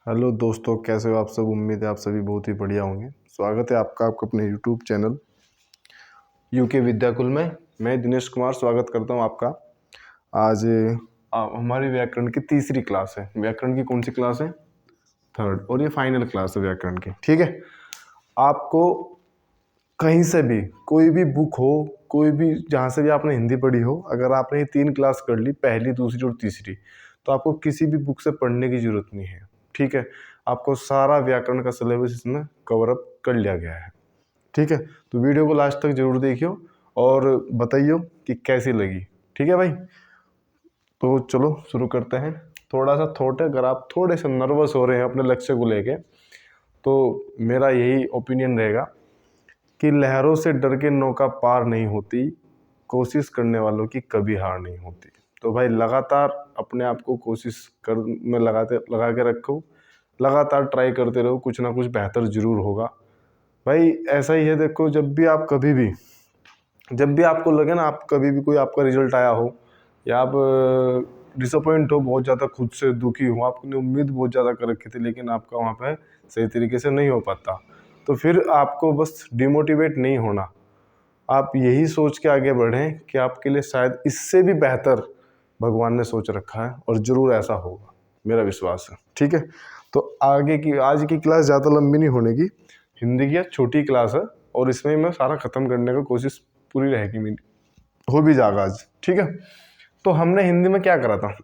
Hello दोस्तों, कैसे हो आप सब। उम्मीद है आप सभी बहुत ही बढ़िया होंगे। स्वागत है आपका अपने यूट्यूब चैनल यूके विद्याकुल में। मैं दिनेश कुमार स्वागत करता हूं आपका। आज हमारी व्याकरण की तीसरी क्लास है। व्याकरण की कौन सी क्लास है? थर्ड। और ये फाइनल क्लास है व्याकरण की। ठीक है, आपको कहीं से भी कोई भी बुक हो, कोई भी जहाँ से भी आपने हिंदी पढ़ी हो, अगर आपने ये 3 क्लास कर ली, पहली, दूसरी और तीसरी, तो आपको किसी भी बुक से पढ़ने की जरूरत नहीं है। ठीक है, आपको सारा व्याकरण का सिलेबस इसमें कवर अप कर लिया गया है। ठीक है, तो वीडियो को लास्ट तक जरूर देखियो और बताइयो कि कैसी लगी। ठीक है भाई, तो चलो शुरू करते हैं। थोड़ा सा थॉट है, अगर आप थोड़े से नर्वस हो रहे हैं अपने लक्ष्य को लेके, तो मेरा यही ओपिनियन रहेगा कि लहरों से डर के नौका पार नहीं होती, कोशिश करने वालों की कभी हार नहीं होती। तो भाई लगातार अपने आप को कोशिश कर में लगा के रखो, लगातार ट्राई करते रहो, कुछ ना कुछ बेहतर जरूर होगा। भाई ऐसा ही है, देखो जब भी आपको लगे ना, आप कभी भी कोई आपका रिजल्ट आया हो या आप डिसअपॉइंट हो, बहुत ज़्यादा खुद से दुखी हो, आपने उम्मीद बहुत ज़्यादा कर रखी थी लेकिन आपका वहाँ पे सही तरीके से नहीं हो पाता, तो फिर आपको बस डिमोटिवेट नहीं होना। आप यही सोच के आगे बढ़ें कि आपके लिए शायद इससे भी बेहतर भगवान ने सोच रखा है, और ज़रूर ऐसा होगा, मेरा विश्वास है। ठीक है, तो आगे की आज की क्लास ज़्यादा लंबी नहीं होने की। हिंदी की छोटी क्लास है और इसमें मैं सारा ख़त्म करने का कोशिश पूरी रहेगी मेरी, हो भी जाएगा आज। ठीक है, तो हमने हिंदी में क्या करा था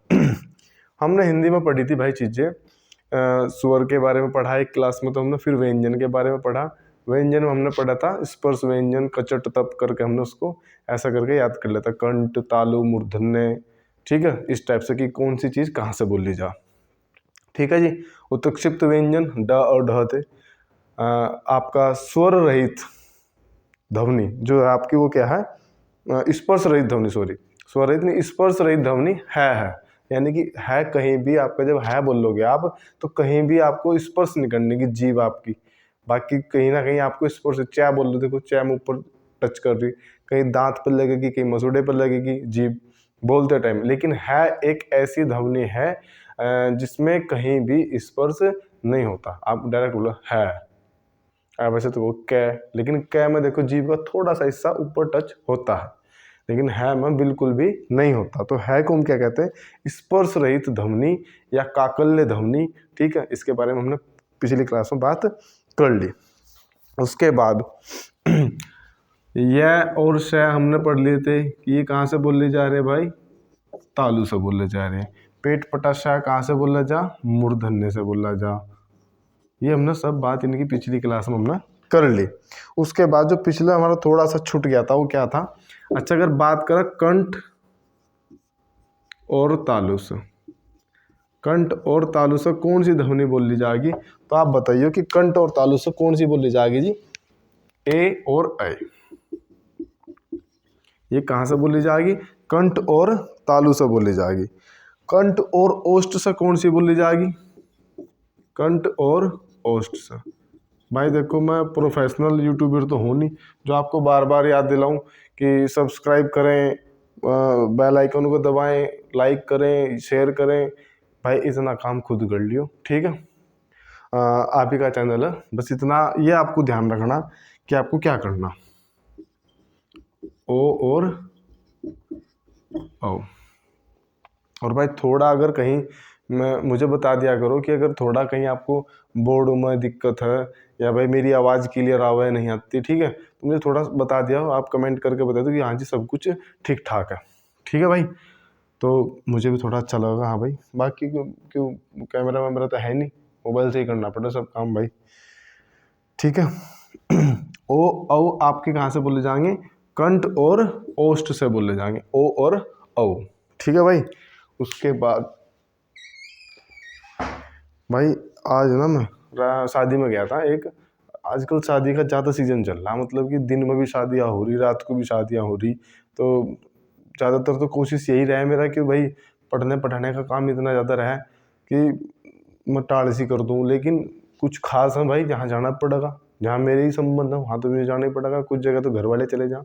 हमने हिंदी में पढ़ी थी भाई चीज़ें, स्वर के बारे में पढ़ा एक क्लास में, तो हमने फिर व्यंजन के बारे में पढ़ा। व्यंजन में हमने पढ़ा था स्पर्श व्यंजन, कचट तप करके हमने उसको ऐसा करके याद कर लेता, कंठ, तालु, मूर्धन्य। ठीक है, इस टाइप से कि कौन सी चीज़ कहाँ से बोली जा। ठीक है जी। उत्क्षिप्त व्यंजन ड और ढ थे। आपका स्वर रहित ध्वनि जो है आपकी, वो क्या है? स्पर्श रहित ध्वनि, सॉरी, स्वर रहित नहीं, स्पर्श रहित ध्वनि है। यानी कि है, कहीं भी आपका जब है बोलोगे आप, तो कहीं भी आपको स्पर्श नहीं करने की जीभ आपकी। बाकी कहीं ना कहीं आपको स्पर्श, चा बोल लो, देखो चा में ऊपर टच कर रही, कहीं दांत पर लगेगी, कहीं मसूड़े पर लगेगी जीभ बोलते टाइम। लेकिन है एक ऐसी ध्वनि है जिसमें कहीं भी स्पर्श नहीं होता। आप डायरेक्ट बोलो है। वैसे तो वो कै, लेकिन कै में देखो जीभ का थोड़ा सा हिस्सा ऊपर टच होता है, लेकिन है में बिल्कुल भी नहीं होता। तो है को हम क्या कहते हैं? स्पर्श रहित ध्वनि या काकल्य ध्वनि। ठीक है, इसके बारे में हमने पिछली क्लास में बात कर ली। उसके बाद यह और श हमने पढ़ लिए थे कि ये कहाँ से बोले जा रहे हैं भाई? तालु से बोले जा रहे हैं। पेट पटाशा कहाँ से बोला जा? मूर्धन्य से बोला जा। ये हमने सब बात इनकी पिछली क्लास में हमने कर ली। उसके बाद जो पिछला हमारा थोड़ा सा छूट गया था, वो क्या था? अच्छा, अगर बात करें कंठ और तालु से, कंठ और तालु से कौन सी ध्वनि बोली जाएगी? तो आप बताइए कि कंठ और तालु से कौन सी बोली जाएगी जी? ए और ऐ। ये कहाँ से बोली जाएगी? कंठ और तालु से बोली जाएगी। कंठ और ओष्ठ से कौन सी बोली जाएगी? कंठ और ओष्ठ से। भाई देखो, मैं प्रोफेशनल यूट्यूबर तो हूँ नहीं जो आपको बार बार याद दिलाऊं कि सब्सक्राइब करें, बेल आइकन को दबाएं, लाइक करें, शेयर करें। भाई इतना काम खुद कर लियो। ठीक है, आप ही का चैनल है, बस इतना ये आपको ध्यान रखना कि आपको क्या करना। ओ और ओ। और भाई थोड़ा अगर कहीं मुझे बता दिया करो कि अगर थोड़ा कहीं आपको बोर्ड में दिक्कत है, या भाई मेरी आवाज़ क्लियर आवाज़ नहीं आती, ठीक है, तो मुझे थोड़ा बता दिया, आप कमेंट करके बता दो कि हाँ जी सब कुछ ठीक ठाक है। ठीक है भाई, तो मुझे भी थोड़ा अच्छा लगा। हाँ भाई, बाकी क्यों कैमरा वैमरा तो है नहीं, मोबाइल से ही करना पड़ता सब काम भाई। ठीक है। ओ औ आपके कहाँ से बोले जाएंगे? कंठ और ओष्ठ से बोले जाएंगे, ओ और औ। ठीक है भाई। उसके बाद भाई आज ना मैं शादी में गया था एक। आजकल शादी का ज़्यादा सीजन चल रहा है, मतलब कि दिन में भी शादियाँ हो रही, रात को भी शादियाँ हो रही। तो ज़्यादातर तो कोशिश यही रहा है मेरा कि भाई पढ़ने पढ़ाने का काम इतना ज़्यादा रहा कि मैं टाल सी कर दूँ। लेकिन कुछ खास है भाई, जहाँ जाना पड़ेगा, जहाँ मेरे ही संबंध है वहाँ तो मुझे जाना ही पड़ेगा। कुछ जगह तो घर वाले चले जाएं।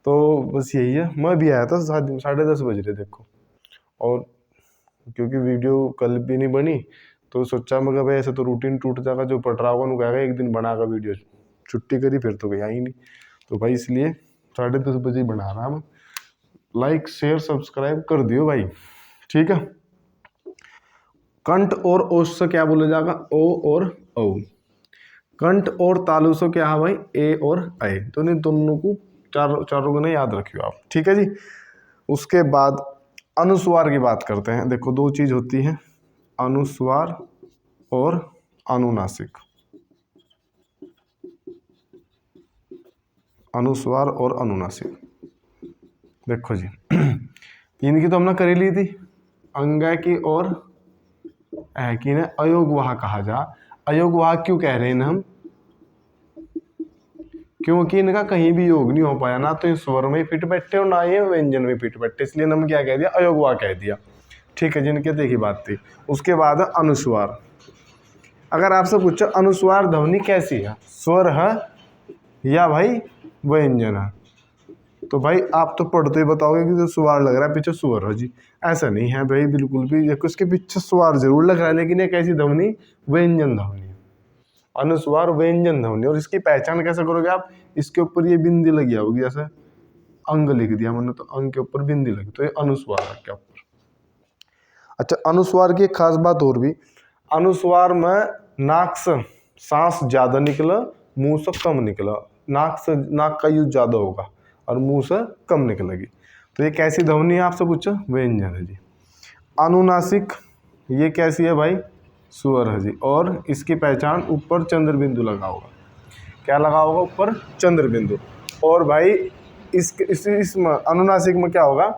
तो बस यही है। मैं भी आया था शादी, 10:30 बज रहे देखो, और क्योंकि वीडियो कल भी नहीं बनी, तो सोचा मैं भाई ऐसे तो रूटीन टूट जाएगा, जो पढ़ रहा होगा उनको कहेगा एक दिन बनाकर वीडियो, छुट्टी करी फिर तो गया ही नहीं। तो भाई इसलिए 10:30 बजे बना रहा मैं। लाइक शेयर सब्सक्राइब कर दियो भाई, ठीक है। कंठ और ओष से क्या बोला जाएगा, ओ और औ। कंठ और तालु से क्या है भाई, ए और ऐ। तो इन दोनों को चारों को ना याद रखियो आप, ठीक है जी। उसके बाद अनुस्वार की बात करते हैं। देखो दो चीज होती है, अनुस्वार और अनुनासिक। अनुस्वार और अनुनासिक, देखो जी इनकी तो हमने करी ली थी, अंग की और ऐ की ने अयोगवाह कहा जा। अयोगवाह क्यों कह रहे हैं हम, क्योंकि इनका कहीं भी योग नहीं हो पाया, ना तो इस स्वर में फिट बैठे और ना ये व्यंजन में फिट बैठे, इसलिए हम क्या कह दिया, अयोगवाह कह दिया, ठीक है। जिनके देखी बात थी। उसके बाद अनुस्वार। अगर आपसे पूछो अनुस्वार ध्वनि कैसी है, स्वर है या भाई व्यंजन है, तो भाई आप तो पढ़ते ही बताओगे कि जो स्वर लग रहा है पीछे स्वर है जी। ऐसा नहीं है भाई बिल्कुल भी, देखो इसके पीछे स्वर जरूर लग रहा है, लेकिन एक ऐसी ध्वनि व्यंजन ध्वनि है, अनुस्वार व्यंजन ध्वनि। और इसकी पहचान कैसे करोगे आप, इसके ऊपर ये बिंदी लगी होगी, जैसे अंग लिख दिया मैंने तो अंग के ऊपर बिंदी लगी, तो ये अनुस्वार है क्या ऊपर। अच्छा, अनुस्वार की एक खास बात और भी, अनुस्वार में नाक से सांस ज्यादा निकला, मुंह से कम निकला। नाक से, नाक का यूज ज्यादा होगा और मुंह से कम निकलेगी। तो ये कैसी ध्वनि है आपसे पूछो, व्यंजन है जी। अनुनासिक, ये कैसी है भाई, स्वर है जी। और इसकी पहचान ऊपर चंद्र बिंदु लगा होगा, क्या लगा होगा, ऊपर चंद्र बिंदु। और भाई इसमें अनुनासिक में क्या होगा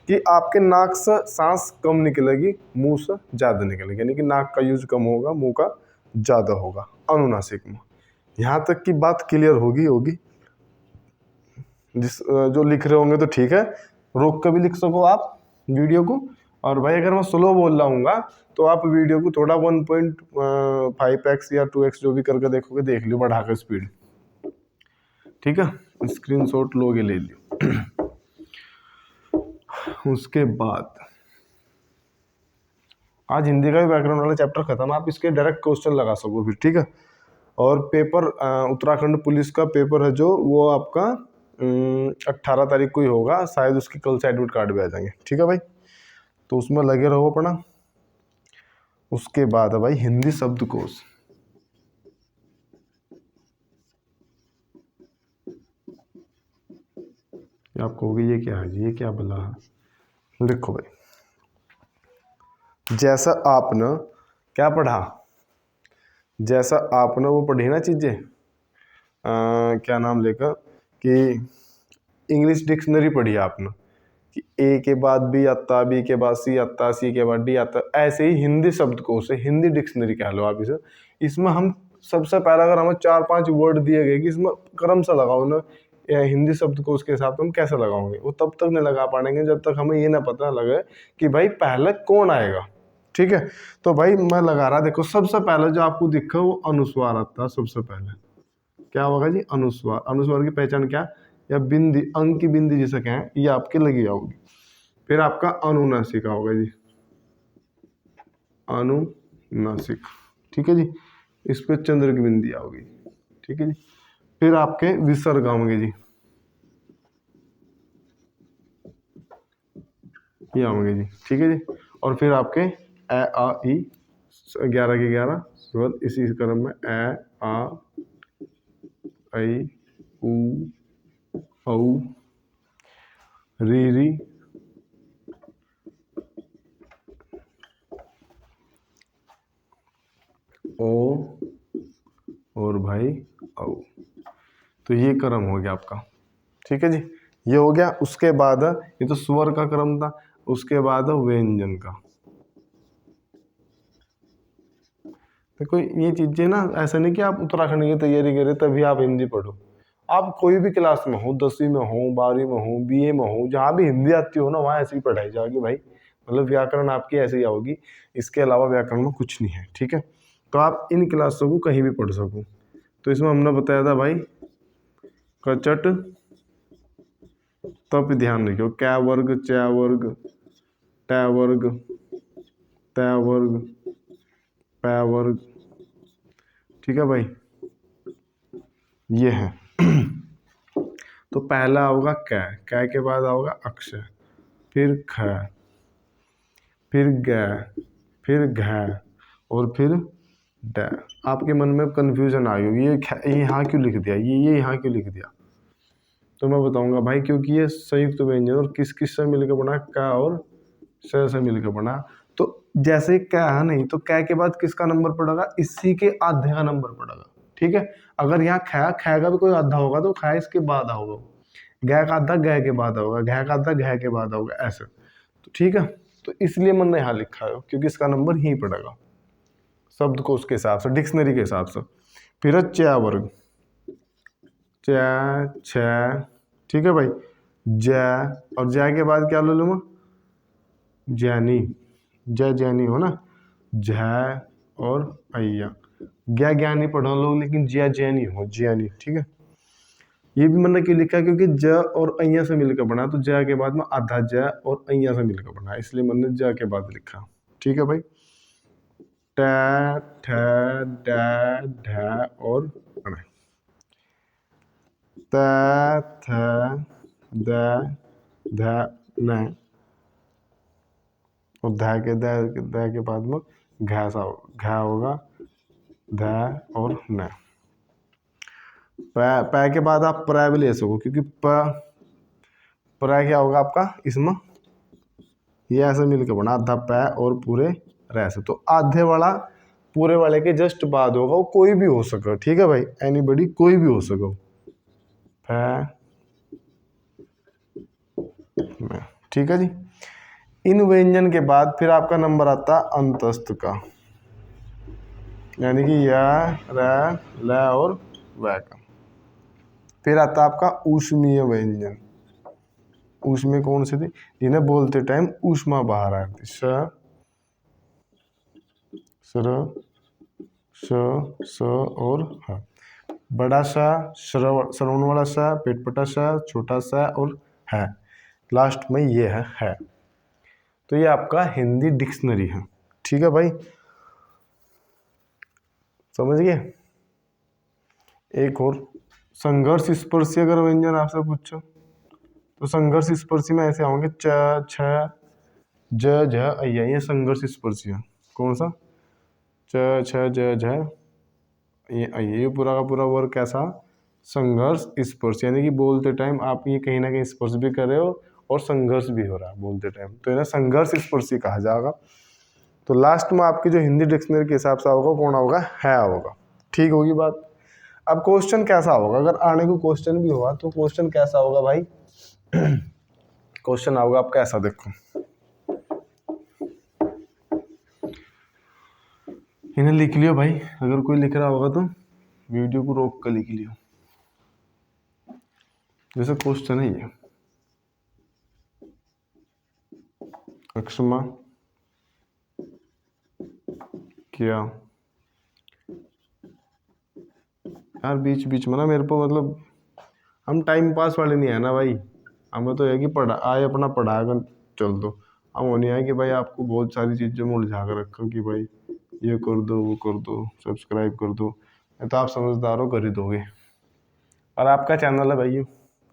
कि आपके नाक से सांस कम निकलेगी, मुंह से ज़्यादा निकलेगी, यानी कि नाक का यूज कम होगा, मुंह का ज़्यादा होगा अनुनासिक में। यहाँ तक की बात क्लियर होगी। जिस जो लिख रहे होंगे तो ठीक है, रोक कर भी लिख सको आप वीडियो को। और भाई अगर मैं स्लो बोल रहा हूँगा तो आप वीडियो को थोड़ा 1.5x या 2x जो भी करके देखोगे, देख लियो बढ़ा कर स्पीड, ठीक है। स्क्रीनशॉट लोगे ले लियो। उसके बाद आज हिंदी का भी व्याकरण वाला चैप्टर खत्म, आप इसके डायरेक्ट क्वेश्चन लगा सको फिर, ठीक है। और पेपर उत्तराखंड पुलिस का पेपर है जो, वो आपका 18 तारीख को ही होगा शायद, उसकी कल से एडमिट कार्ड भी आ जाएंगे, ठीक है भाई। तो उसमें लगे रहो अपना। उसके बाद है भाई हिंदी शब्दकोश। आप कहोगे ये क्या है जी, ये क्या बोला है। देखो भाई, जैसा आपने क्या पढ़ा, जैसा आपने वो पढ़ी ना चीजें, क्या नाम लेकर कि इंग्लिश डिक्शनरी पढ़ी आपने कि ए के बाद बी आता, बी के बाद सी आता, सी के बाद डी आता, ऐसे ही हिंदी शब्दकोश है, हिंदी डिक्शनरी कह लो आप इसे। इसमें हम सबसे पहला अगर हमें 4-5 वर्ड दिए गए कि इसमें क्रम से लगाओ ना, या हिंदी शब्दकोश के हिसाब से हम कैसे लगाओगे, वो तब तक नहीं लगा पाएंगे जब तक हमें ये ना पता लगे कि भाई पहले कौन आएगा, ठीक है। तो भाई मैं लगा रहा, देखो सबसे पहले जो आपको दिखा वो अनुस्वार आता है। सबसे पहले क्या होगा जी, अनुस्वार। अनुस्वार की पहचान क्या, या बिंदी, अंक की बिंदी जिसे कहें, ये आपके लगी होगी। फिर आपका अनुनासिक होगा जी, अनुनासिक, ठीक है जी। इस पे चंद्र की बिंदी आओगी, ठीक है जी। फिर आपके विसर्ग होंगे जी, ये आओगे जी, ठीक है जी। और फिर आपके ए आ ई 11 के 11 स्वर इसी क्रम में, ए आ ऐ उ औ री ओ और भाई औ। तो ये क्रम हो गया आपका, ठीक है जी। ये हो गया। उसके बाद ये तो स्वर का क्रम था, उसके बाद व्यंजन का। देखो ये चीजें ना, ऐसा नहीं कि आप उत्तराखंड की तैयारी करें तभी आप हिंदी पढ़ो। आप कोई भी क्लास में हो, 10वीं में हो, 12वीं में हो, बीए में हो, जहाँ भी हिंदी आती हो ना, वहाँ ऐसी ही पढ़ाई जाएगी भाई। मतलब व्याकरण आपकी ऐसे ही आओगी, इसके अलावा व्याकरण में कुछ नहीं है, ठीक है। तो आप इन क्लासों को कहीं भी पढ़ सको। तो इसमें हमने बताया था भाई कचट, तब ध्यान रखियो, क्या वर्ग, चा वर्ग, टा वर्ग, ता वर्ग, पै वर्ग, ठीक है भाई, ये है। तो पहला होगा कै, कै के बाद होगा अक्ष, फिर ख, फिर ग, फिर घ, और फिर ड। आपके मन में कंफ्यूजन आ गई, ये यहाँ क्यों लिख दिया, ये यहाँ क्यों लिख दिया, तो मैं बताऊंगा भाई, क्योंकि ये संयुक्त व्यंजन और किस किस से मिलकर बना, क और स से मिलकर बना। तो जैसे क है नहीं, तो क के बाद किसका नंबर पड़ेगा, इसी के आधे का नंबर पड़ेगा, ठीक है। अगर यहाँ ख का भी कोई आधा होगा तो ख इसके बाद होगा, ग का आधा ग के बाद होगा, घ का आधा घ के बाद होगा, ऐसे। तो ठीक है, तो इसलिए मैंने यहाँ लिखा है, क्योंकि इसका नंबर ही पड़ेगा शब्द को उसके हिसाब से, डिक्शनरी के हिसाब से। फिर च वर्ग, च, छ, ठीक है भाई, ज, और ज के बाद क्या ले लूँगा, जैनी, जैनी हो ना, झ और अय्या, ज्ञानी पढ़ो लोग, लेकिन जैनी हो, जैनी, ठीक है। ये भी मैंने क्यों लिखा है, क्योंकि ज और अय्या से मिलकर बना, तो ज के बाद में आधा ज और अय्या से मिलकर बना, इसलिए मैंने ज के बाद लिखा, ठीक है भाई। ट, ठ, ड, ढ और ण, त, थ, द, ध, न, और ध के बाद में घ होगा, ध और न। पै के बाद आप प्र भी ले सको, क्योंकि प्र क्या होगा आपका इसमें, ये ऐसे मिलकर बना, आधा पै और पूरे रह से, तो आधे वाला पूरे वाले के जस्ट बाद होगा, वो कोई भी हो सके, ठीक है भाई, एनीबॉडी, कोई भी हो सको। ठीक है जी। इन व्यंजन के बाद फिर आपका नंबर आता है अंतस्थ का, यानी कि य, र, ल और व का। फिर आता है आपका ऊष्मीय व्यंजन। ऊष्मीय कौन से थे, जिन्हें बोलते टाइम ऊष्मा बाहर आती, स, सर, स और ह। बड़ा सा श्रवण वाला सा, पेटपटा सा, छोटा सा और है, लास्ट में ये है। तो ये आपका हिंदी डिक्शनरी है, ठीक है भाई, समझ गए। एक और संघर्ष स्पर्शी अगर व्यंजन आपसे पूछो, तो संघर्ष स्पर्शी में ऐसे होंगे, च, छ, ज, झ, अय्या, ये संघर्ष स्पर्शी है। कौन सा, च, छ, ज, झ, ये अय्या, ये पूरा का पूरा वर्ग कैसा, संघर्ष स्पर्श, यानी कि बोलते टाइम आप ये कहीं ना कहीं स्पर्श भी कर रहे हो और संघर्ष भी हो रहा है बोलते टाइम, तो इन्हें संघर्ष स्पर्शी कहा जाएगा। तो लास्ट में आपकी जो हिंदी डिक्शनरी के हिसाब से होगा, कौन होगा, है होगा, ठीक होगी बात। अब क्वेश्चन कैसा होगा, अगर आने को क्वेश्चन भी हुआ तो क्वेश्चन कैसा होगा भाई, क्वेश्चन होगा आपका ऐसा, देखो इन्हें लिख लियो भाई, अगर कोई लिख रहा होगा तो वीडियो को रोक कर लिख लियो, जैसे क्वेश्चन है ये, अक्षमा क्या, यार बीच बीच में ना मेरे को मतलब हम टाइम पास वाले नहीं है ना भाई, हमें तो है कि पढ़ा आए अपना पढ़ा कर चल दो, हम वो नहीं है कि भाई आपको बहुत सारी चीज़ें में उलझा कर रखो कि भाई ये कर दो वो कर दो सब्सक्राइब कर दो, तो आप समझदार हो कर ही दोगे। और आपका चैनल है भाई,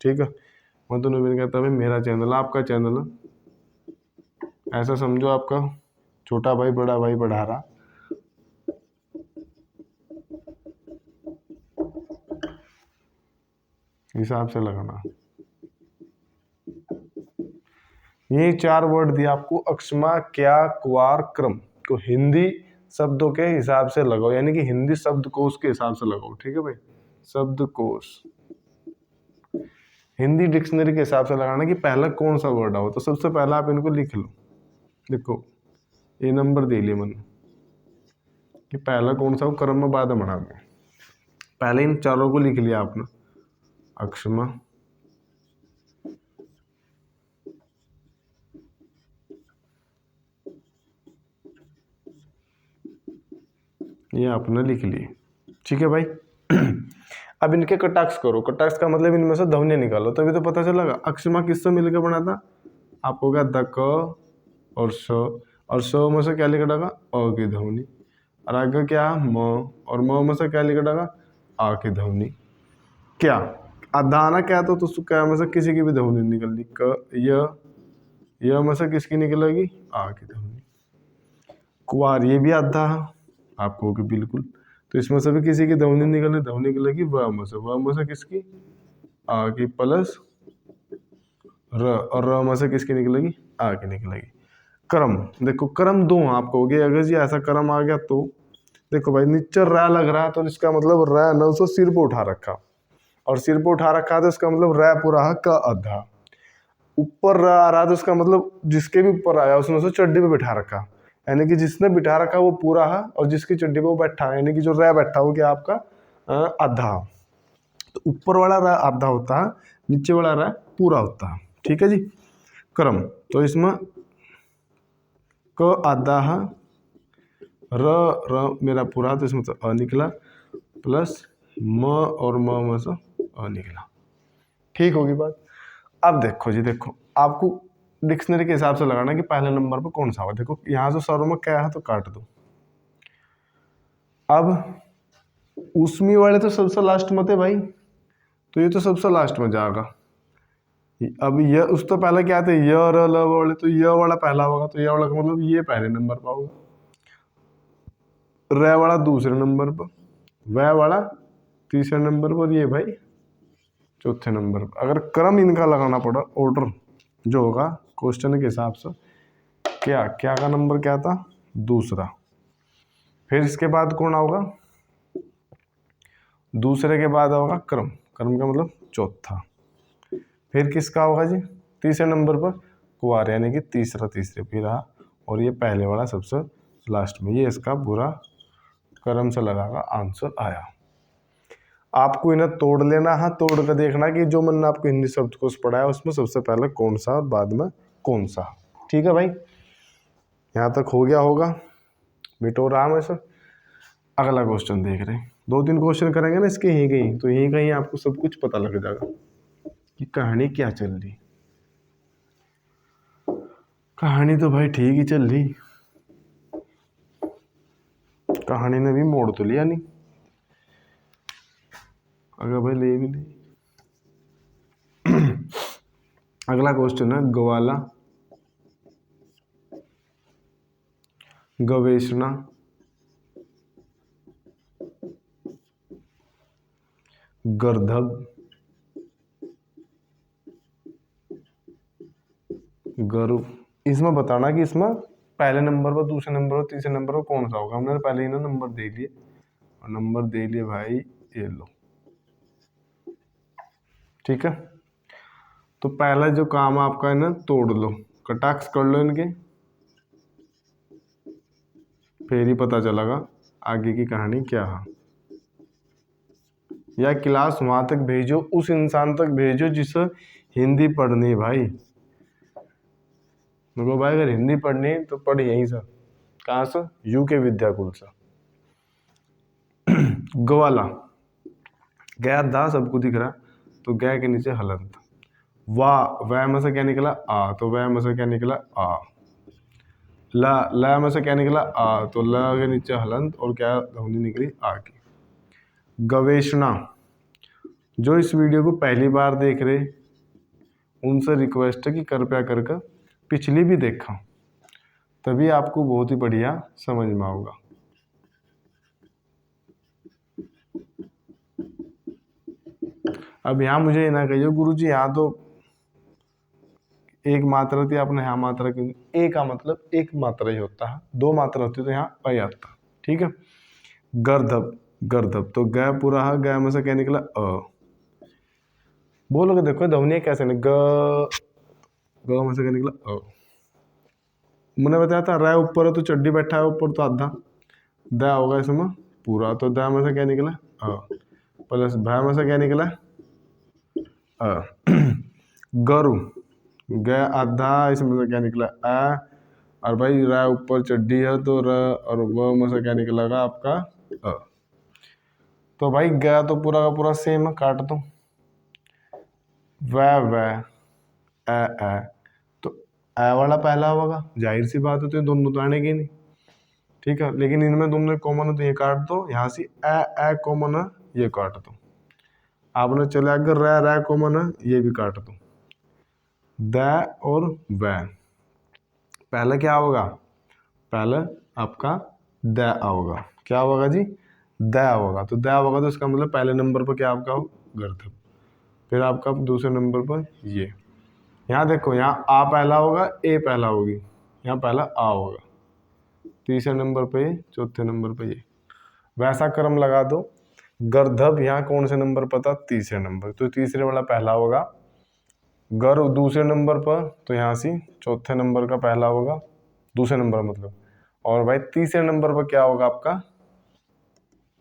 ठीक है, मैं तो नहीं कहता भाई मेरा चैनल है, आपका चैनल है, ऐसा समझो आपका छोटा भाई बड़ा भाई पढ़ा रहा, हिसाब से लगाना। ये 4 वर्ड दिया आपको, अक्षमा क्या क्वार क्रम, को हिंदी शब्दों के हिसाब से लगाओ, यानी कि हिंदी शब्दकोश के हिसाब से लगाओ, ठीक है भाई, शब्दकोश हिंदी डिक्शनरी के हिसाब से लगाना कि पहला कौन सा वर्ड आओ। तो सबसे पहला आप इनको लिख लो, देखो ये नंबर दे लिया मैंने कि पहला कौन सा हो, क्रम में बाद में बना दो, पहले इन चारों को लिख लिया आपने, अक्षमा, ये आपने लिख लिए, ठीक है भाई। अब इनके कटाक्ष करो, कटाक्ष का मतलब इनमें से ध्वनि निकालो, तभी तो पता चलेगा। अक्षमा किससे मिलकर बना था, आपको क्या द क और स, और स में से क्या निकलेगा अ की ध्वनि, और आगे क्या म, और म से क्या निकलेगा, आ की ध्वनि। क्या अधाना क्या तो क्या में से किसी की भी ध्वनि निकलनी, क य में से किसकी निकलेगी, आ की ध्वनि। कुआर ये भी आधा है आपको होगी बिल्कुल, तो इसमें से भी किसी की ध्वनि निकलनी, ध्वनि निकलेगी व में से किसकी, आ की प्लस र, और र में से किसकी निकलेगी, आ की निकलेगी। क्रम देखो, क्रम दो आपको हो गया, अगर जी ऐसा क्रम आ गया तो देखो भाई नीचे रै लग रहा है तो इसका मतलब रै न उसको सिर पे उठा रखा, और सिर पे उठा रखा है तो इसका मतलब रै पूरा है का आधा। ऊपर रै आ रहा है तो इसका मतलब जिसके भी ऊपर आया उसने उसे चड्डी पे बिठा रखा, यानी कि जिसने बिठा रखा वो पूरा है, और जिसकी चड्डी पे वो बैठा है यानी कि जो रै बैठा हो गया आपका आधा। तो ऊपर वाला रै आधा होता है, नीचे वाला रै पूरा होता है। ठीक है जी। क्रम तो इसमें क आधा है, र मेरा पूरा, तो इसमें से अ निकला, प्लस म और म में से अ निकला। ठीक होगी बात। अब देखो जी, देखो आपको डिक्शनरी के हिसाब से लगाना कि पहले नंबर पर कौन सा होगा। देखो यहाँ से सरों में क्या है तो काट दो। अब उसमी वाले तो सबसे लास्ट में थे भाई, तो ये तो सबसे लास्ट में जाएगा। अब ये उस तो पहले क्या थे, य र ल वाले, तो ये वाला पहला होगा, तो ये वाला का मतलब ये पहले नंबर पर होगा, रे वाला दूसरे नंबर पर, वह वाला तीसरे नंबर पर, ये भाई चौथे नंबर पर। अगर क्रम इनका लगाना पड़ा, ऑर्डर जो होगा क्वेश्चन के हिसाब से, क्या क्या का नंबर क्या था, दूसरा। फिर इसके बाद कौन होगा, दूसरे के बाद होगा क्रम, क्रम का मतलब चौथा। फिर किसका होगा जी, तीसरे नंबर पर कुवार, यानी कि तीसरा तीसरे पे रहा, और ये पहले वाला सबसे लास्ट में। ये इसका पूरा क्रम से लगागा आंसर आया। आपको इन्हें तोड़ लेना है, तोड़ कर देखना कि जो मैंने आपको हिंदी शब्दकोश पढ़ाया उसमें सबसे पहले कौन सा और बाद में कौन सा। ठीक है भाई, यहाँ तक हो गया होगा, मिटो रहा में से। अगला क्वेश्चन देख रहे हैं, 2-3 क्वेश्चन करेंगे ना इसके, यहीं कहीं तो यहीं कहीं आपको सब कुछ पता लग जाएगा कि कहानी क्या चल रही। कहानी तो भाई ठीक ही चल रही, कहानी ने भी मोड़ तो लिया नहीं, अगर भाई ले भी ले। अगला क्वेश्चन है, ग्वाला, गवेषणा, गर्धब, गरु। इसमें बताना कि इसमें पहले नंबर पर, दूसरे नंबर पर, तीसरे नंबर पर कौन सा होगा। हमने पहले ही ना नंबर दे लिए, और नंबर दे लिए भाई, ये लो। ठीक है, तो पहला जो काम आपका है ना, तोड़ लो, कटाक्ष कर लो इनके, फिर ही पता चलेगा आगे की कहानी क्या है। या क्लास वहां तक भेजो, उस इंसान तक भेजो जिसे हिंदी पढ़नी है भाई। देखो भाई, अगर हिंदी पढ़नी है तो पढ़ यहीं से, कहाँ से, यूके विद्याकुल से। ग्वाला, गया दा सबको दिख रहा, तो गया के नीचे हलंत। वाह, वह में से क्या निकला, आ, तो वह में से क्या निकला, आ। ला में से क्या निकला, आ, तो ला के नीचे हलंत, और क्या ध्वनि निकली, आ की। गवेषणा, जो इस वीडियो को पहली बार देख रहे उनसे रिक्वेस्ट है कि कृपया करके पिछली भी देखा, तभी आपको बहुत ही बढ़िया समझ में आएगा। अब यहाँ मुझे ना कहिए गुरुजी यहाँ तो एक मात्रा थी, आपने यहाँ मात्रा क्यों, ए का मतलब एक मात्रा ही होता है, 2 मात्रा होती है तो यहाँ अ आता। ठीक है, गर्धब, गर्धब तो ग पूरा है, ग में से क्या निकला, अ। बोलोगे देखो ध्वनि कैसे नहीं, ग में से क्या निकला, अ। मैंने बताया था रै ऊपर है तो चड्डी बैठा है ऊपर, तो आधा द होगा इसमें पूरा, तो द में से क्या निकला, अ, प्लस भ में से क्या निकला, अ। गरु, ग आधा, इसमें से क्या निकला, अ, और भाई रा ऊपर चड्डी है तो र, और व में से क्या निकलेगा आपका, अ। तो भाई ग तो पूरा का पूरा सेम है, काट दो। वह ए, तो ए वाला पहला होगा, जाहिर सी बात है, तो ये दोनों तो आने की नहीं। ठीक है। लेकिन इनमें तुमने कॉमन है तो ये काट दो, यहाँ से ए कॉमन है ये काट दो। आपने चले अगर रै कॉमन है ये भी काट दो। द और वह, पहले क्या होगा, पहले आपका द होगा, क्या होगा जी, द होगा। तो द होगा तो इसका मतलब पहले नंबर पर क्या आपका गर्दभ, फिर आपका दूसरे नंबर पर ये। यहाँ देखो, यहाँ आ पहला होगा, ए पहला होगी, यहाँ पहला आ होगा, तीसरे नंबर पे ये, चौथे नंबर पे ये, वैसा क्रम लगा दो। गर्दभ यहाँ कौन से नंबर पर था, तीसरे नंबर, तो तीसरे वाला पहला होगा। गर दूसरे नंबर पर, तो यहाँ से चौथे नंबर का पहला होगा, दूसरे नंबर मतलब। और भाई तीसरे नंबर पर क्या होगा आपका,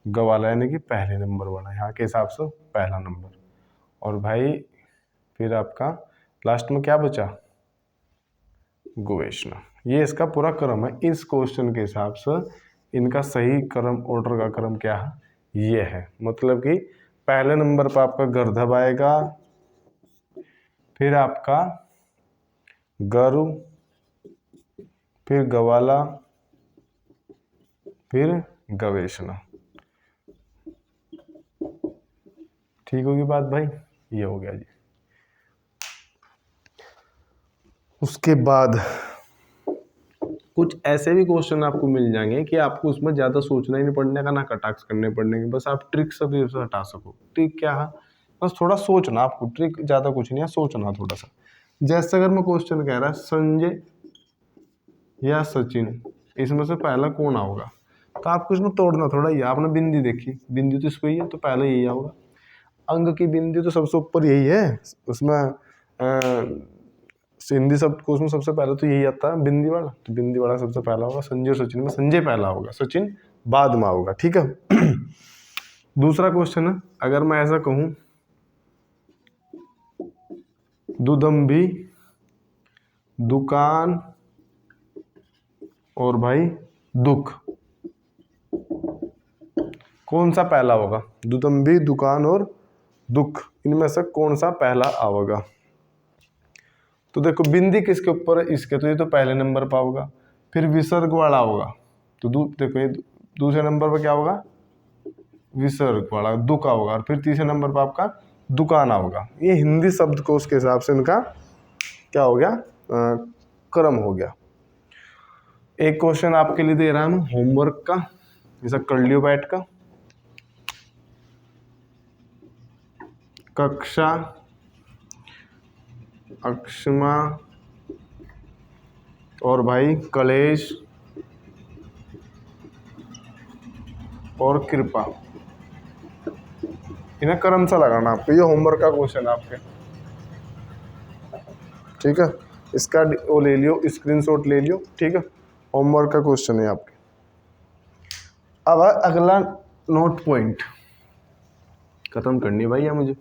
गवाला, यानी कि पहले नंबर वाला, यहाँ के हिसाब से पहला नंबर। और भाई फिर आपका लास्ट में क्या बचा, गोवेशना। ये इसका पूरा क्रम है। इस क्वेश्चन के हिसाब से इनका सही क्रम, ऑर्डर का क्रम क्या है, ये है। मतलब कि पहले नंबर पर आपका गर्दभ आएगा, फिर आपका गरु, फिर गवाला, फिर गवेषणा। ठीक होगी बात भाई, ये हो गया जी। उसके बाद कुछ ऐसे भी क्वेश्चन आपको मिल जाएंगे कि आपको उसमें ज़्यादा सोचना ही नहीं पड़ने का, ना कटाक्ष करने पड़ने के, बस आप ट्रिक से हटा सको। ट्रिक क्या है, बस थोड़ा सोचना आपको, ट्रिक ज़्यादा कुछ नहीं है, सोचना थोड़ा सा। जैसे अगर मैं क्वेश्चन कह रहा है संजय या सचिन, इसमें से पहला कौन आओगा, तो आपको इसमें तोड़ना थोड़ा ही है। आपने बिंदी देखी, बिंदी तो इसको ही है, तो पहले यही आओगा। अंग की बिंदी तो सबसे ऊपर यही है, उसमें हिंदी शब्द कोश में सबसे पहले तो यही आता है, बिंदी वाला, तो बिंदी वाला सबसे पहला होगा। संजय और सचिन में संजय पहला होगा, सचिन बाद में होगा, ठीक है। दूसरा क्वेश्चन है, अगर मैं ऐसा कहूं, दुदंभी, दुकान और भाई दुख, कौन सा पहला होगा, दुदंभी, दुकान और दुख, इनमें से कौन सा पहला आएगा। तो देखो बिंदी किसके ऊपर है, इसके, तो ये तो पहले नंबर पर होगा। फिर विसर्ग वाला होगा, तो देखो ये दूसरे नंबर पर क्या होगा, विसर्ग वाला दुख होगा। और फिर तीसरे नंबर पर आपका दुकान होगा। ये हिंदी शब्दकोश के हिसाब से इनका क्या हो गया, क्रम हो गया। एक क्वेश्चन आपके लिए दे रहा हूं होमवर्क का, जैसा कर लियो बैठ का। कक्षा, अक्षमा और भाई कलेश और कृपा, इन्हें क्रम सा लगाना आपको। ये होमवर्क का क्वेश्चन है आपके, ठीक है। इसका वो ले लियो, स्क्रीनशॉट ले लियो, ठीक है। होमवर्क का क्वेश्चन है आपके। अब अगला नोट पॉइंट खत्म करनी है भाई है मुझे,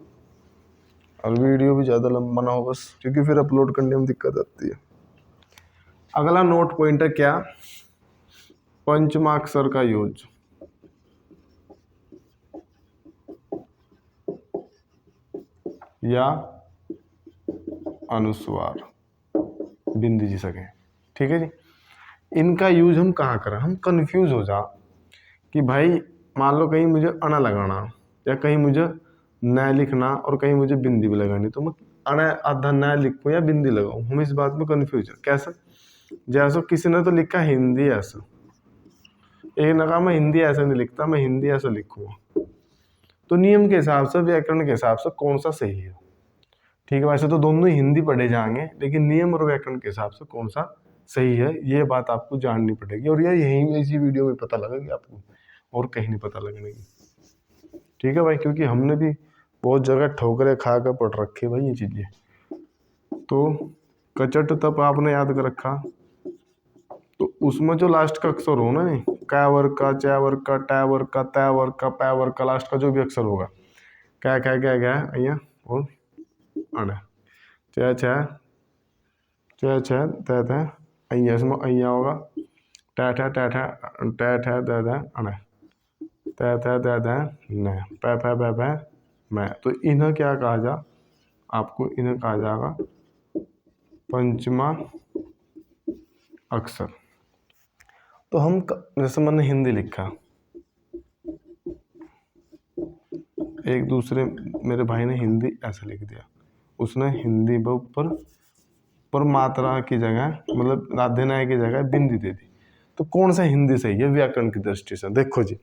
और वीडियो भी ज़्यादा लंबा ना हो बस, क्योंकि फिर अपलोड करने में दिक्कत आती है। अगला नोट पॉइंट है क्या, पंचमाक्षर का यूज या अनुस्वार, बिंदी जी सके, ठीक है जी। इनका यूज हम कहाँ करें, हम कंफ्यूज हो जा कि भाई मान लो कहीं मुझे अना लगाना, या कहीं मुझे न लिखना, और कहीं मुझे बिंदी भी लगानी, तो मैं अना आधा न लिखूँ या बिंदी लगाऊँ, हम इस बात में कंफ्यूज है। कैसे, जैसे किसी ने तो लिखा हिंदी ऐसा, एक ने कहा मैं हिंदी ऐसे नहीं लिखता, मैं हिंदी ऐसा लिखूँगा। तो नियम के हिसाब से, व्याकरण के हिसाब से कौन सा सही है, ठीक है। वैसे तो दोनों ही हिंदी पढ़े जाएंगे, लेकिन नियम और व्याकरण के हिसाब से कौन सा सही है, ये बात आपको जाननी पड़ेगी। और ये यहीं इसी वीडियो में पता लगेगी आपको, और कहीं नहीं पता लगने की, ठीक है भाई। क्योंकि हमने भी बहुत जगह ठोकरे खा कर पढ़ रखे भाई ये चीज़ें। तो कचट तब आपने याद कर रखा, तो उसमें जो लास्ट का अक्षर हो ना, कै वर्ग का, च वर्ग का, टै वर्ग का, तै वर्ग का, पै वर्ग का, लास्ट का जो भी अक्षर होगा, क्या क्या क्या क्या अहिया और अण, च छ तै थे अहिया, इसमें अहिया होगा, टै ठै दै दै अण, तै दै न, पै पै मैं। तो इन्हें क्या कहा जा, आपको इन्हें कहा जाएगा पंचमा अक्षर। तो हम जैसे मैंने हिंदी लिखा, एक दूसरे मेरे भाई ने हिंदी ऐसे लिख दिया, उसने हिंदी पर मात्रा की जगह मतलब राधेनाय की जगह बिंदी दे दी। तो कौन सा हिंदी सही है व्याकरण की दृष्टि से? देखो जी,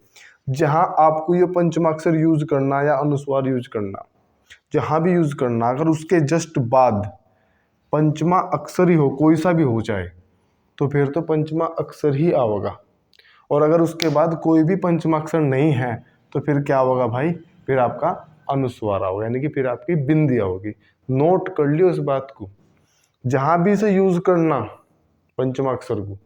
जहां आपको ये पंचमाक्षर यूज करना या अनुस्वार यूज करना, जहां भी यूज करना, अगर उसके जस्ट बाद पंचमा अक्षर ही हो, कोई सा भी हो चाहे, तो फिर तो पंचमा अक्षर ही आओगा। और अगर उसके बाद कोई भी पंचमाक्षर नहीं है तो फिर क्या होगा भाई? फिर आपका अनुस्वार होगा, यानी कि फिर आपकी बिंदी होगी। नोट कर लियो इस बात को, जहां भी इसे यूज करना पंचमाक्षर को,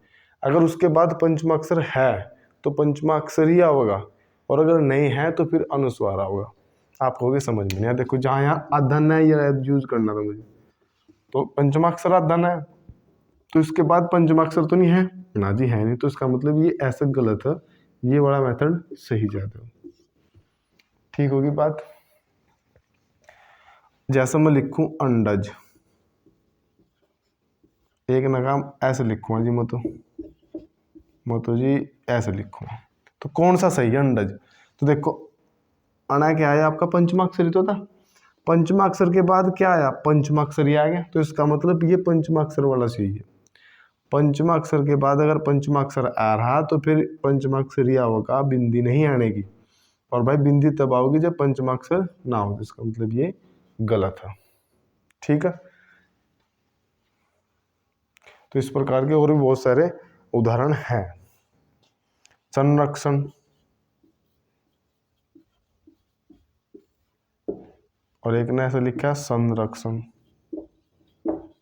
अगर उसके बाद पंचमाक्षर है तो पंचमाक्षर ही होगा, और अगर नहीं है तो फिर अनुस्वार होगा। आप कहोगे समझ में नहीं। देखो जहाँ यहाँ आधन है ये यूज करना था मुझे, तो पंचमाक्षर आधन है, तो इसके बाद पंचमाक्षर तो नहीं है ना जी, है नहीं, तो इसका मतलब ये ऐसा गलत है, ये वाला मेथड सही ज्यादा। ठीक होगी बात? जैसे मैं लिखूं अंडज, एक नगाम ऐसे लिखूंगा जी, मैं तो जी ऐसे लिखूंगा, तो कौन सा सही है अंडज? तो देखो अना क्या आया आपका? पंचमाक्षर ही तो था। पंचमाक्षर के बाद क्या आया? पंचमाक्षर ही आ गया, तो इसका मतलब ये पंचमाक्षर वाला सही है। पंचमाक्षर के बाद अगर पंचमाक्षर आ रहा तो फिर पंचमाक्षर ही होगा, बिंदी नहीं आने की। और भाई बिंदी तब आओगी जब पंचमाक्षर ना हो, इसका मतलब ये गलत है। ठीक है, तो इस प्रकार के और भी बहुत सारे उदाहरण हैं। संरक्षण, और एक ने ऐसा लिखा है संरक्षण,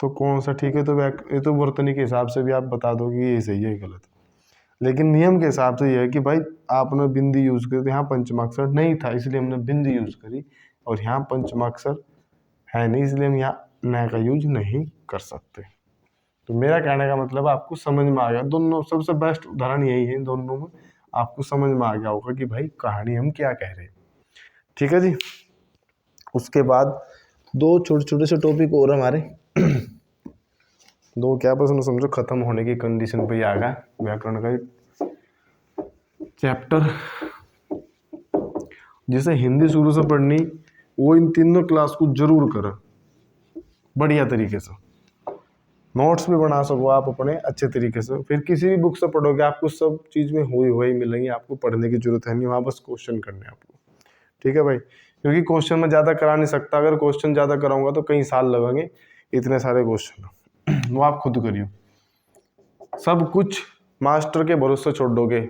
तो कौन सा ठीक है? तो ये तो वर्तनी के हिसाब से भी आप बता दोगे ये सही है, गलत है, लेकिन नियम के हिसाब से ये है कि भाई आपने बिंदी यूज करी, तो यहाँ पंचमाक्षर नहीं था इसलिए हमने बिंदी यूज करी, और यहाँ पंचमाक्षर है नहीं इसलिए हम यहाँ न का यूज नहीं कर सकते। तो मेरा कहने का मतलब आपको समझ में आ गया, दोनों सबसे बेस्ट उदाहरण यही है, दोनों में आपको समझ में आ गया होगा कि भाई कहानी हम क्या कह रहे हैं। ठीक है जी, उसके बाद दो छोटे छोटे से टॉपिक और हमारे दो क्या बस समझो खत्म होने की कंडीशन पे ही आ गया व्याकरण का चैप्टर। जिसे हिंदी शुरू से पढ़नी वो इन तीनों क्लास को जरूर करें बढ़िया तरीके से, नोट्स भी बना सको आप अपने अच्छे तरीके से, फिर किसी भी बुक से पढ़ोगे आपको सब चीज़ में हुई मिलेंगी, आपको पढ़ने की जरूरत है नहीं, वहाँ बस क्वेश्चन करने हैं आपको। ठीक है भाई, क्योंकि क्वेश्चन में ज़्यादा करा नहीं सकता, अगर क्वेश्चन ज़्यादा कराऊंगा तो कई साल लगेंगे, इतने सारे क्वेश्चन वो आप खुद करियो। सब कुछ मास्टर के भरोसे छोड़ दोगे,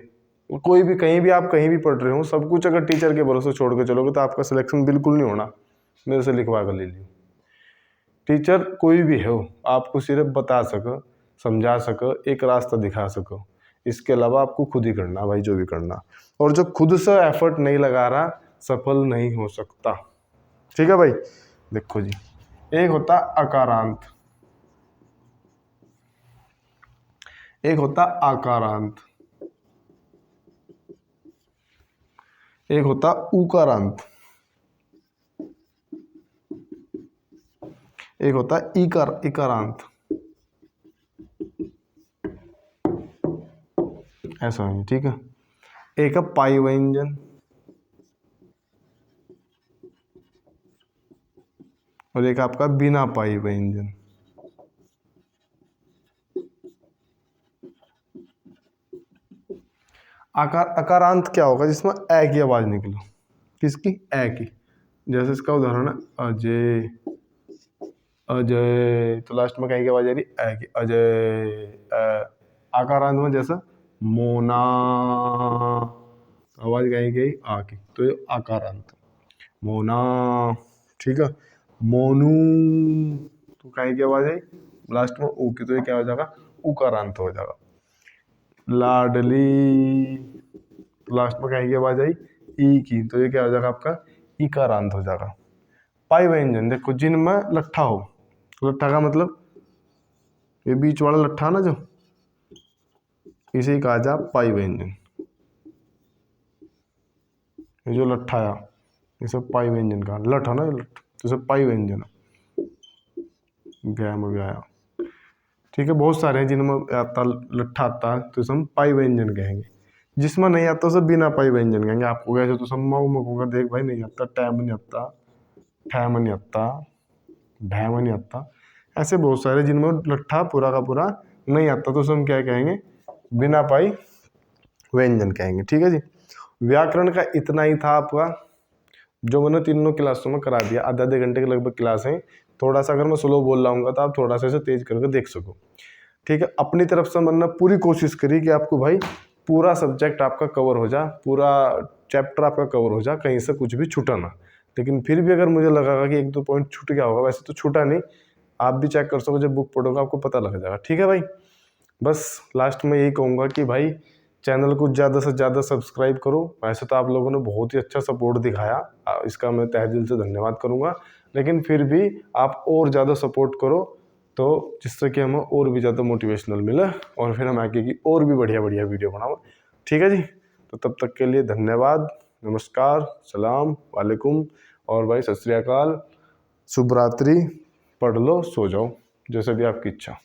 कोई भी कहीं भी आप कहीं भी पढ़ रहे हो, सब कुछ अगर टीचर के भरोसे छोड़ के चलोगे तो आपका सिलेक्शन बिल्कुल नहीं होना। मेरे से लिखवा कर ले लियो। टीचर कोई भी हो आपको सिर्फ बता सको, समझा सको, एक रास्ता दिखा सको, इसके अलावा आपको खुद ही करना भाई जो भी करना, और जो खुद से एफर्ट नहीं लगा रहा सफल नहीं हो सकता। ठीक है भाई, देखो जी, एक होता अकारांत, एक होता आकारांत, एक होता उकारांत, एक होता इकारांत। ऐसा है, ठीक है। एक है पाई व्यंजन, और एक आपका बिना पाई व्यंजन। अकारांत क्या होगा? जिसमें ए की आवाज निकले। किसकी? ए की। जैसे इसका उदाहरण है अजय, अजय, तो लास्ट में कहीं की आवाज आ रही ए की, अजय। आकारांत में जैसा मोना, आवाज कहीं गई आ की, तो ये आकारांत मोना। ठीक है, मोनू, तो कहीं की आवाज आई लास्ट में ऊ की, तो ये क्या हो जाएगा? उकारांत हो जाएगा। लाडली, तो लास्ट में कहीं की आवाज आई ई की, तो ये क्या हो जाएगा आपका? इकारांत हो जाएगा। पाई व्यंजन देखो जिनमें लट्ठा हो, लट्ठा का मतलब ये बीच वाला लट्ठा ना, जो इसे ही कहा जा पाई व्यंजन। ये जो लट्ठा है इसे पाई व्यंजन का, लठ है ना लठ, तो इसे पाई व्यंजन है, गया में भी आया। ठीक है, बहुत सारे हैं जिनमें आता लट्ठा आता है तो हम पाई व्यंजन कहेंगे, जिसमें नहीं आता उसे बिना पाई व्यंजन कहेंगे। आपको कैसे तो सब मऊ होगा, देख भाई नहीं आता, टैम नहीं आता, ठैम नहीं आता, भैम नहीं आता, ऐसे बहुत सारे जिनमें लट्ठा पूरा का पूरा नहीं आता तो उसे हम क्या कहेंगे, बिना पाई व्यंजन कहेंगे। ठीक है जी, व्याकरण का इतना ही था आपका, जो मैंने तीनों क्लासों में करा दिया। आधे आधे घंटे के लगभग क्लास है। थोड़ा सा अगर मैं स्लो बोल रहा हूँ तो आप थोड़ा सा इसे तेज करके देख सको। ठीक है, अपनी तरफ से मैंने पूरी कोशिश करी कि आपको भाई पूरा सब्जेक्ट आपका कवर हो जा, पूरा चैप्टर आपका कवर हो जा, कहीं से कुछ भी छूटा ना। लेकिन फिर भी अगर मुझे लगा कि एक दो पॉइंट छूट गया होगा, वैसे तो छूटा नहीं, आप भी चेक कर सको, जब बुक पढ़ोगे आपको पता लग जाएगा। ठीक है भाई, बस लास्ट में यही कहूँगा कि भाई चैनल को ज़्यादा से ज़्यादा सब्सक्राइब करो। वैसे तो आप लोगों ने बहुत ही अच्छा सपोर्ट दिखाया, इसका मैं तहे दिल से धन्यवाद करूँगा। लेकिन फिर भी आप और ज़्यादा सपोर्ट करो, तो जिससे कि हमें और भी ज़्यादा मोटिवेशनल मिले और फिर हम आगे की और भी बढ़िया बढ़िया वीडियो बनाओ। ठीक है जी, तो तब तक के लिए धन्यवाद, नमस्कार, सलाम वालेकुम, और भाई सत श्री अकाल, शुभ रात्रि, पढ़ लो, सो जाओ, जैसे भी आपकी इच्छा।